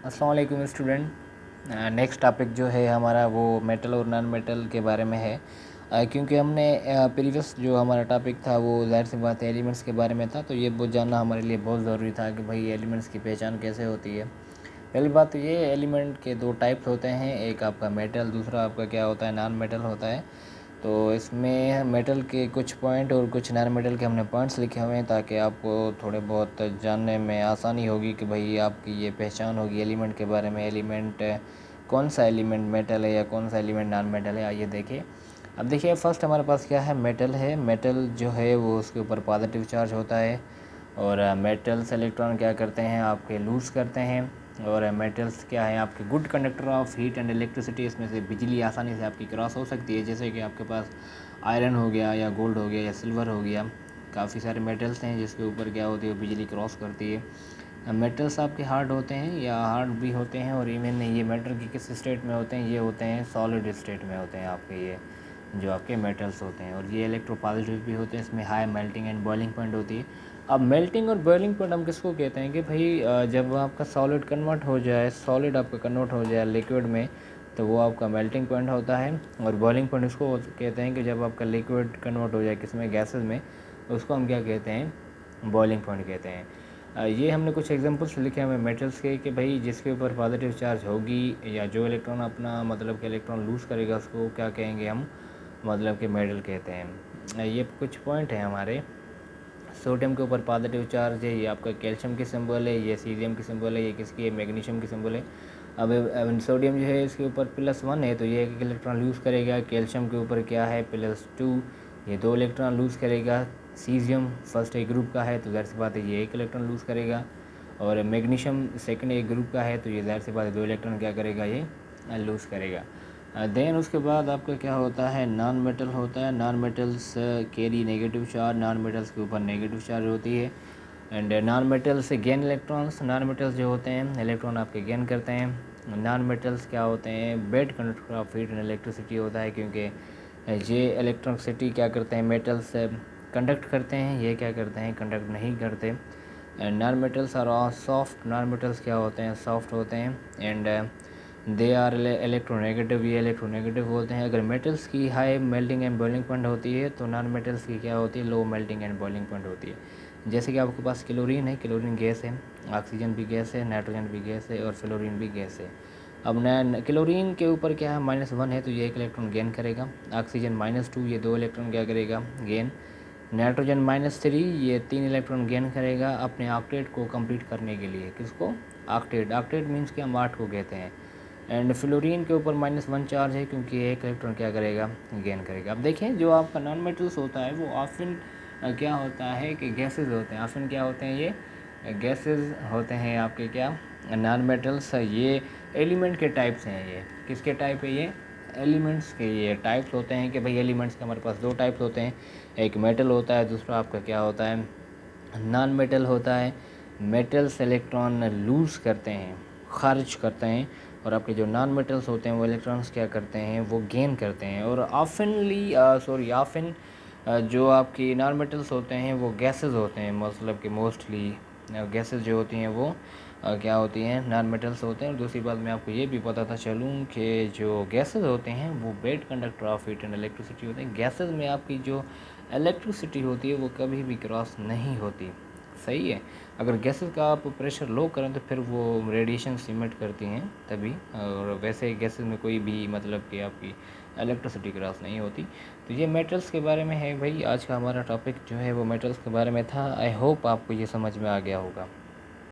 अस्सलाम वालेकुम student. Next topic जो है हमारा वो मेटल और नॉन मेटल के बारे में है। क्योंकि हमने प्रीवियस जो हमारा टॉपिक था वो ज़ाहिर सी बात है एलिमेंट्स के बारे में था, तो ये बहुत जानना हमारे लिए बहुत ज़रूरी था कि भाई एलिमेंट्स की पहचान कैसे होती है। पहली बात तो ये एलिमेंट के दो टाइप्स होते हैं, एक आपका मेटल, दूसरा आपका क्या होता है नॉन मेटल होता है। तो इसमें मेटल के कुछ पॉइंट और कुछ नॉन मेटल के हमने पॉइंट्स लिखे हुए हैं ताकि आपको थोड़े बहुत जानने में आसानी होगी कि भाई आपकी ये पहचान होगी एलिमेंट के बारे में। एलिमेंट कौन सा एलिमेंट मेटल है या कौन सा एलिमेंट नॉन मेटल है, आइए देखिए। अब देखिए फर्स्ट हमारे पास क्या है, मेटल है। मेटल जो है वो उसके ऊपर पॉजिटिव चार्ज होता है और मेटल्स इलेक्ट्रॉन क्या करते हैं आपके लूज़ करते हैं। और मेटल्स क्या है आपके good conductor of heat and electricity, इसमें से बिजली आसानी से आपकी क्रॉस हो सकती है, जैसे कि आपके पास आयरन हो गया या गोल्ड हो गया या सिल्वर हो गया। काफ़ी सारे मेटल्स हैं जिसके ऊपर क्या होती है बिजली क्रॉस करती है। मेटल्स आपके हार्ड होते हैं या हार्ड भी होते हैं, और इवन ये मेटल की किस स्टेट में होते हैं, ये होते हैं सॉलिड स्टेट में होते हैं आपके ये जो आपके मेटल्स होते हैं। और ये इलेक्ट्रोपॉजिटिव भी होते हैं, इसमें high melting and boiling point होती है। अब मेल्टिंग और बॉइलिंग पॉइंट हम किसको कहते हैं कि भाई जब आपका सॉलिड कन्वर्ट हो जाए, सॉलिड आपका कन्वर्ट हो जाए लिक्विड में, तो वो आपका मेल्टिंग पॉइंट होता है। और बॉइलिंग पॉइंट उसको कहते हैं कि जब आपका लिक्विड कन्वर्ट हो जाए किसमें, गैसेस में, उसको हम क्या कहते हैं, बॉइलिंग पॉइंट कहते हैं। ये हमने कुछ एग्जांपल्स लिखे हुए मेटल्स के कि भाई जिसके ऊपर पॉजिटिव चार्ज होगी या जो इलेक्ट्रॉन अपना मतलब कि इलेक्ट्रॉन लूज़ करेगा उसको क्या कहेंगे हम, मतलब कि मेटल कहते हैं। ये कुछ पॉइंट हैं हमारे। सोडियम के ऊपर पॉजिटिव चार्ज है, ये आपका कैल्शियम की सिंबल है, ये सीजियम की सिंबल है, ये किसकी है, मैग्नीशियम की सिंबल है। अब सोडियम जो है इसके ऊपर +1 है तो ये एक इलेक्ट्रॉन लूज़ करेगा। कैल्शियम के ऊपर क्या है, +2, ये 2 इलेक्ट्रॉन लूज़ करेगा। सीजियम फर्स्ट एक ग्रुप का है तो ज़ाहिर सी बात है ये 1 इलेक्ट्रॉन लूज़ करेगा। और मैग्नीशियम सेकंड एक ग्रुप का है तो ये ज़ाहिर सी बात है 2 इलेक्ट्रॉन क्या करेगा, ये लूज़ करेगा। देन उसके बाद आपका क्या होता है, नॉन मेटल होता है। Non metals carry negative charge, non metals के ऊपर नेगेटिव चार्ज होती है। एंड नॉन मेटल्स से गेन इलेक्ट्रॉन्स, नॉन मेटल्स जो होते हैं इलेक्ट्रॉन आपके गेन करते हैं। नॉन मेटल्स क्या होते हैं, bad conductor of heat and electricity होता है, क्योंकि ये इलेक्ट्रिसिटी क्या करते हैं, मेटल्स कंडक्ट करते हैं, ये क्या करते हैं, कंडक्ट नहीं करते। And non metals are soft, non metals क्या होते हैं, सॉफ्ट होते हैं। एंड दे आर इलेक्ट्रोनेगेटिव, ये इलेक्ट्रोनेगेटिव होते हैं। अगर मेटल्स की high melting and boiling point होती है तो नॉन मेटल्स की क्या होती है, low melting and boiling point होती है। जैसे कि आपके पास क्लोरीन है, क्लोरीन गैस है, ऑक्सीजन भी गैस है, नाइट्रोजन भी गैस है और फ्लोरीन भी गैस है। अब क्लोरीन के ऊपर क्या है, -1 है तो ये 1 इलेक्ट्रॉन गेन करेगा। ऑक्सीजन -2, ये 2 इलेक्ट्रॉन क्या करेगा, गेन। नाइट्रोजन -3, ये 3 इलेक्ट्रॉन गेन करेगा अपने ऑक्टेट को कंप्लीट करने के लिए। किसको, ऑक्टेट। ऑक्टेट मीन्स कि हम 8 को कहते हैं। एंड फ्लोरीन के ऊपर -1 चार्ज है क्योंकि 1 इलेक्ट्रॉन क्या करेगा, गेन करेगा। अब देखें जो आपका नॉन मेटल्स होता है वो ऑफन क्या होता है कि गैसेज होते हैं। ऑफन क्या होते हैं, ये गैसेज होते हैं आपके क्या, नॉन मेटल्स। ये एलिमेंट के टाइप्स हैं, ये किसके टाइप है, ये एलिमेंट्स के ये टाइप्स होते हैं कि भाई एलिमेंट्स के हमारे पास 2 टाइप्स होते हैं, एक मेटल होता है, दूसरा आपका क्या होता है, नॉन मेटल होता है। मेटल्स इलेक्ट्रॉन लूज़ करते हैं, खारिज करते हैं, और आपके जो नॉन मेटल्स होते हैं वो इलेक्ट्रॉन्स क्या करते हैं, वो गेन करते हैं। और ऑफन जो आपकी नॉन मेटल्स होते हैं वो गैसेस होते हैं, मतलब कि मोस्टली गैसेस जो होती हैं वो क्या होती हैं, नॉन मेटल्स होते हैं। और दूसरी बात मैं आपको ये भी बताता चलूँ कि जो गैसेस होते हैं वो bad conductor of heat and electricity होते हैं। गैसेस में आपकी जो इलेक्ट्रिसिटी होती है वो कभी भी क्रॉस नहीं होती, सही है। अगर गैसेस का आप प्रेशर लो करें तो फिर वो रेडिएशन सिमिट करती हैं तभी, और वैसे गैसेस में कोई भी मतलब कि आपकी इलेक्ट्रिसिटी क्रॉस नहीं होती। तो ये मेटल्स के बारे में है भाई, आज का हमारा टॉपिक जो है वो मेटल्स के बारे में था। आई होप आपको ये समझ में आ गया होगा।